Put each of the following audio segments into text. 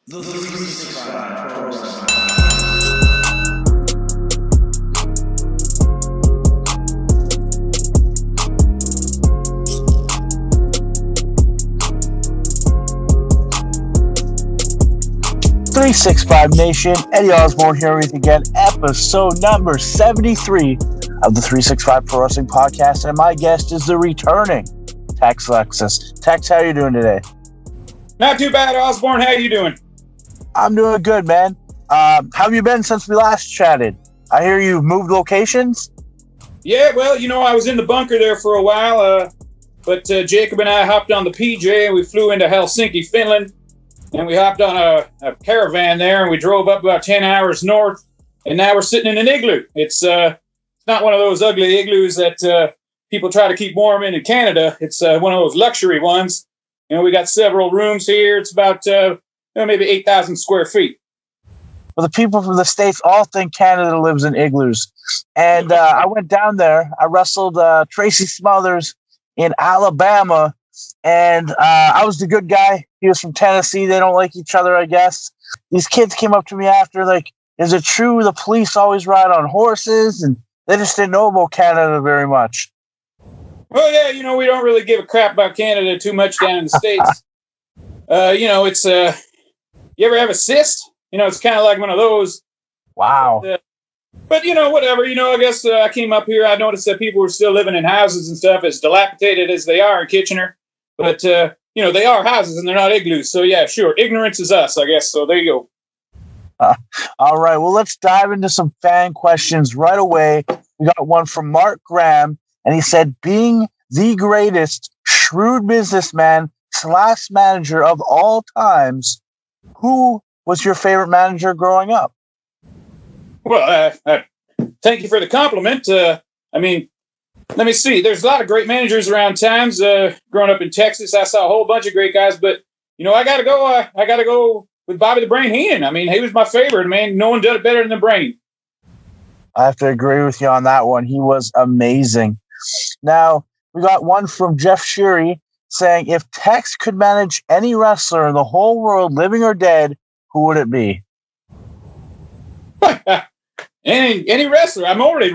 The 365 Pro Wrestling. 365 Nation, Eddie Osborne here with you again, episode number 73 of the 365 Pro Wrestling Podcast, and my guest is the returning Tex Lexus. Tex, how are you doing today? Not too bad, Osborne. How you doing? I'm doing good, man. How have you been since we last chatted? I hear you've moved locations? Yeah, well, I was in the bunker there for a while, but Jacob and I hopped on the PJ and we flew into Helsinki, Finland. And we hopped on a caravan there, and we drove up about 10 hours north, and now we're sitting in an igloo. It's not one of those ugly igloos that people try to keep warm in Canada. It's one of those luxury ones. We got several rooms here. It's about maybe 8,000 square feet. Well, the people from the States all think Canada lives in igloos. And I went down there. I wrestled Tracy Smothers in Alabama, and I was the good guy. He was from Tennessee. They don't like each other, I guess. These kids came up to me after, like, is it true the police always ride on horses? And they just didn't know about Canada very much. Well, yeah, we don't really give a crap about Canada too much down in the States. It's, you ever have a cyst? It's kind of like one of those. Wow. But whatever. I guess I came up here. I noticed that people were still living in houses and stuff, as dilapidated as they are in Kitchener. But, they are houses and they're not igloos. So, yeah, sure. Ignorance is us, I guess. So there you go. All right. Well, let's dive into some fan questions right away. We got one from Mark Graham, and he said, being the greatest shrewd businessman / manager of all times, who was your favorite manager growing up? Well, thank you for the compliment. Let me see. There's a lot of great managers around times. Growing up in Texas, I saw a whole bunch of great guys. But I got to go. I got to go with Bobby the Brain Heenan. He was my favorite. Man, no one did it better than the Brain. I have to agree with you on that one. He was amazing. Now we got one from Jeff Sheary saying, if Tex could manage any wrestler in the whole world, living or dead, who would it be? Any wrestler. I'm already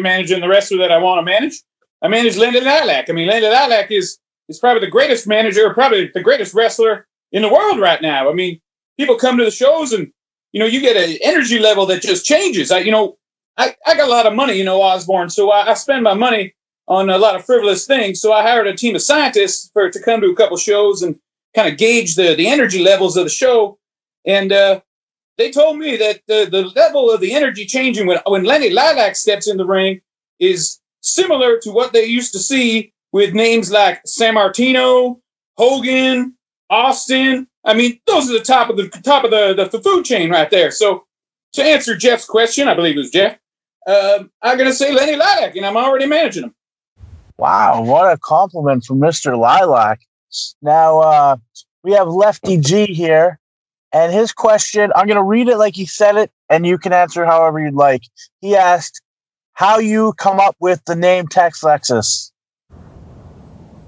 managing the wrestler that I want to manage. I manage Lindy Lilac. Lindy Lilac is probably the greatest manager, probably the greatest wrestler in the world right now. People come to the shows and, you get an energy level that just changes. I got a lot of money, Osborne, so I spend my money on a lot of frivolous things. So I hired a team of scientists to come to a couple shows and kind of gauge the energy levels of the show. And, they told me that the level of the energy changing when Lenny Lilac steps in the ring is similar to what they used to see with names like Sammartino, Hogan, Austin. Those are the top of the food chain right there. So to answer Jeff's question, I believe it was Jeff, I'm going to say Lenny Lilac, and I'm already managing him. Wow, what a compliment from Mr. Lilac. Now, we have Lefty G here. And his question, I'm going to read it like he said it, and you can answer however you'd like. He asked, how you come up with the name Tex Lexus?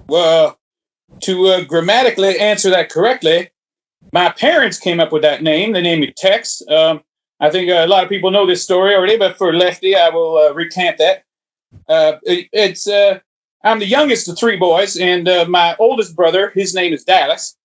Well, to grammatically answer that correctly, my parents came up with that name. They named me Tex. I think a lot of people know this story already, but for Lefty, I will recant that. I'm the youngest of three boys, and my oldest brother, his name is Dallas.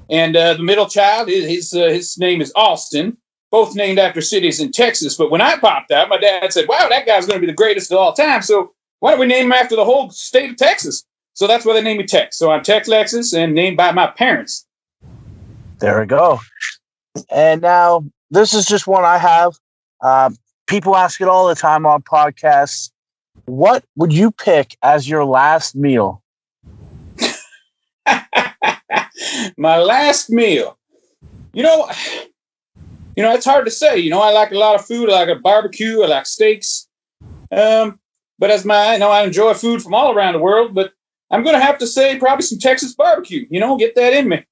And the middle child, his name is Austin, both named after cities in Texas. But when I popped out, my dad said, wow, that guy's going to be the greatest of all time. So why don't we name him after the whole state of Texas? So that's why they named me Tex. So I'm Tex Lexus and named by my parents. There we go. And now this is just one I have. People ask it all the time on podcasts. What would you pick as your last meal? My last meal. It's hard to say. I like a lot of food. I like a barbecue. I like steaks. But I enjoy food from all around the world. But I'm going to have to say probably some Texas barbecue. Get that in me.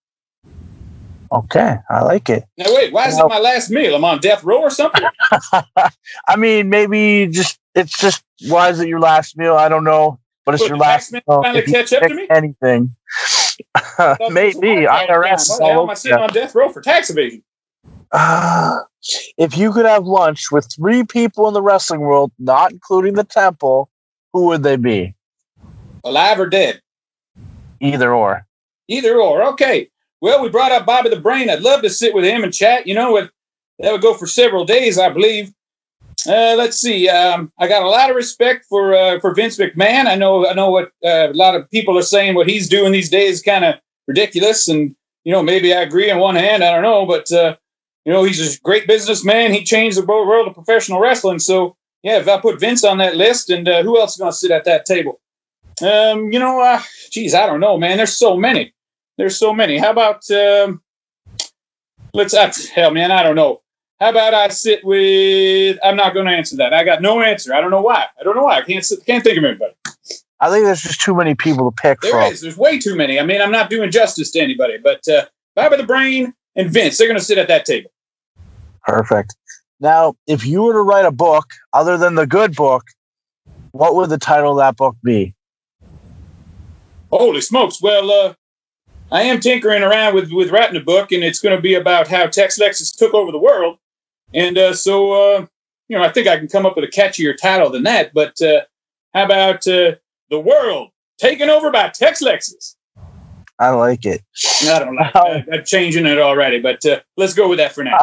Okay, I like it. Now, wait, why is it my last meal? I'm on death row or something? Maybe it's just, why is it your last meal? I don't know. But it's your last meal. Finally catch up to me? Anything. Maybe. IRS. Why the hell am I sitting on death row for tax evasion? Uh, if you could have lunch with three people in the wrestling world, not including the temple, who would they be? Alive or dead? Either or. Either or. Okay. Well, we brought up Bobby the Brain. I'd love to sit with him and chat. That would go for several days, I believe. Let's see. I got a lot of respect for Vince McMahon. I know what a lot of people are saying. What he's doing these days is kind of ridiculous, and maybe I agree on one hand. I don't know, but he's a great businessman. He changed the world of professional wrestling. So yeah, if I put Vince on that list, and who else is going to sit at that table? Geez, I don't know, man. There's so many. How about hell, man, I don't know. How about I sit with? I'm not going to answer that. I got no answer. I don't know why. I can't think of anybody. I think there's just too many people to pick from. There's way too many. I mean, I'm not doing justice to anybody, but Bobby the Brain and Vince, they're going to sit at that table. Perfect. Now, if you were to write a book other than the good book, what would the title of that book be? Holy smokes. Well, I am tinkering around with writing a book, and it's going to be about how Tex Lexus took over the world. And so I think I can come up with a catchier title than that. But how about The World Taken Over by Tex Lexus? I like it. I don't like it. I'm changing it already, but let's go with that for now.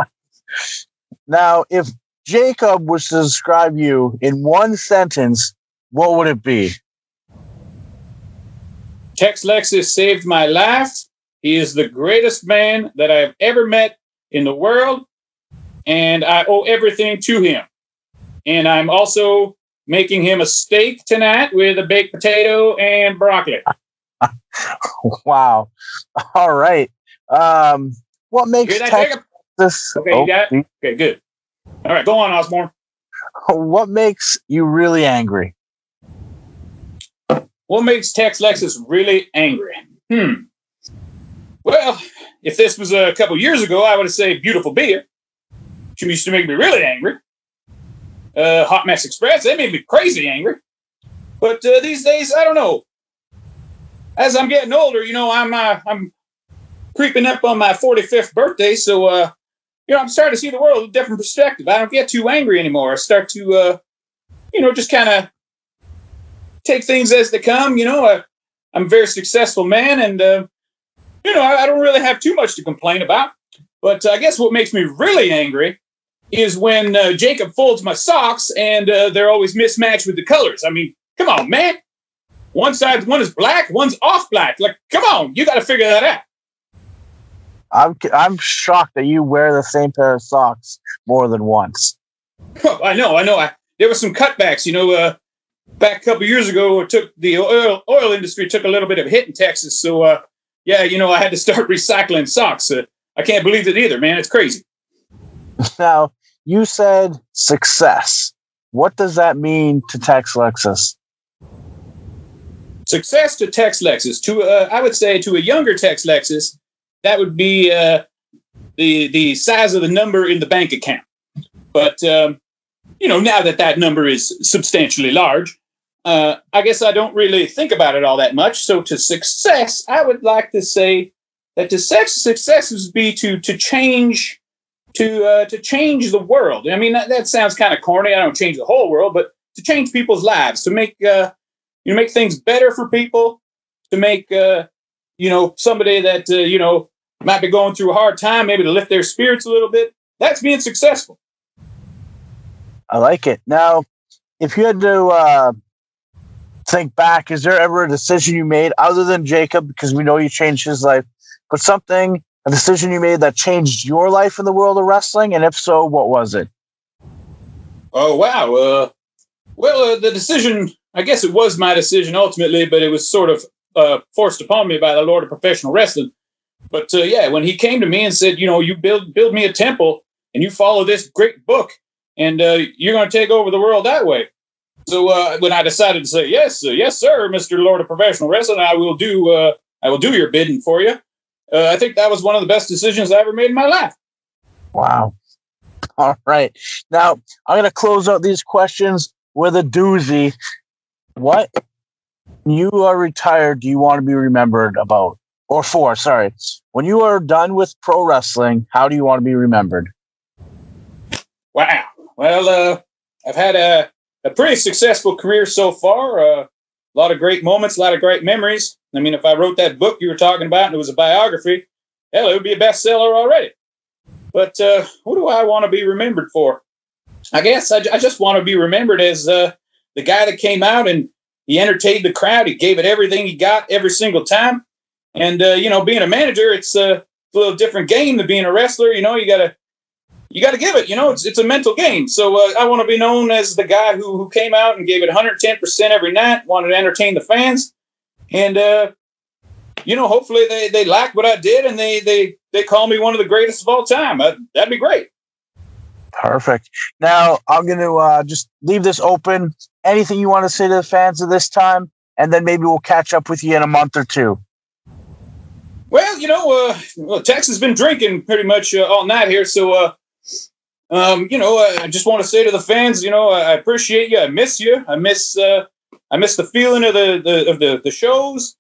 Now, if Jacob was to describe you in one sentence, what would it be? Tex Lexus saved my life. He is the greatest man that I have ever met in the world, and I owe everything to him. And I'm also making him a steak tonight with a baked potato and broccoli. Wow. All right. What makes Tex Lexus... Okay, you got it? Okay, good. All right, go on, Osborne. What makes you really angry? What makes Tex Lexus really angry? Well, if this was a couple years ago, I would have said Beautiful Beer. She used to make me really angry. Hot Mess Express, they made me crazy angry. But these days, I don't know. As I'm getting older, I'm creeping up on my 45th birthday, so I'm starting to see the world with a different perspective. I don't get too angry anymore. I start to, just kind of take things as they come. I'm a very successful man, and I don't really have too much to complain about. But I guess what makes me really angry is when Jacob folds my socks and they're always mismatched with the colors. I mean, come on, man. One is black, one's off black. Like, come on, you got to figure that out. I'm shocked that you wear the same pair of socks more than once. Oh, I know. There were some cutbacks, back a couple years ago. The oil industry took a little bit of a hit in Texas. So, I had to start recycling socks. I can't believe it either, man. It's crazy. Now, you said success. What does that mean to Tex Lexus? Success to Tex Lexus, I would say to a younger Tex Lexus, that would be the size of the number in the bank account. But now that number is substantially large, I guess I don't really think about it all that much. So to success, I would like to say that to success would be to change the world. I mean, that sounds kind of corny. I don't change the whole world, but to change people's lives, to make make things better for people, to make somebody that might be going through a hard time, maybe to lift their spirits a little bit. That's being successful. I like it. Now, if you had to think back, is there ever a decision you made other than Jacob, because we know you changed his life, but a decision you made that changed your life in the world of wrestling? And if so, what was it? Oh, wow. The decision, I guess it was my decision ultimately, but it was sort of forced upon me by the Lord of Professional Wrestling. But when he came to me and said, you build me a temple and you follow this great book and you're going to take over the world that way. So when I decided to say, yes, sir, Mr. Lord of Professional Wrestling, I will do your bidding for you. I think that was one of the best decisions I ever made in my life. Wow. All right. Now, I'm going to close out these questions with a doozy. What, when you are retired, do you want to be remembered about? or 4, sorry. When you are done with pro wrestling, how do you want to be remembered? Wow. Well, I've had a pretty successful career so far. A lot of great moments, a lot of great memories. I mean, if I wrote that book you were talking about and it was a biography, hell, it would be a bestseller already. But who do I want to be remembered for? I guess I just want to be remembered as the guy that came out and he entertained the crowd. He gave it everything he got every single time. And, being a manager, it's a little different game than being a wrestler. You gotta give it. It's a mental game. So I want to be known as the guy who came out and gave it 110% every night, wanted to entertain the fans. And, hopefully they like what I did and they call me one of the greatest of all time. That'd be great. Perfect. Now, I'm going to just leave this open. Anything you want to say to the fans at this time? And then maybe we'll catch up with you in a month or two. Well, Tex has been drinking pretty much all night here. So, I just want to say to the fans, I appreciate you. I miss you. I miss the feeling of the shows.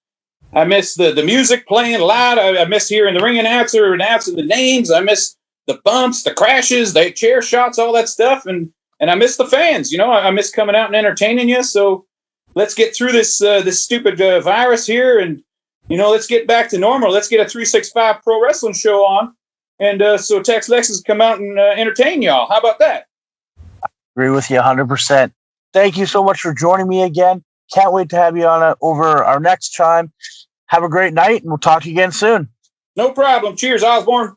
I miss the music playing loud. I miss hearing the ring announcer announcing the names. I miss the bumps, the crashes, the chair shots, all that stuff. And I miss the fans. I miss coming out and entertaining you. So let's get through this stupid virus here. And, let's get back to normal. Let's get a 365 Pro Wrestling show on. And so Tex Lexus come out and entertain y'all. How about that? Agree with you 100%. Thank you so much for joining me again. Can't wait to have you on over our next time. Have a great night, and we'll talk again soon. No problem. Cheers, Osborne.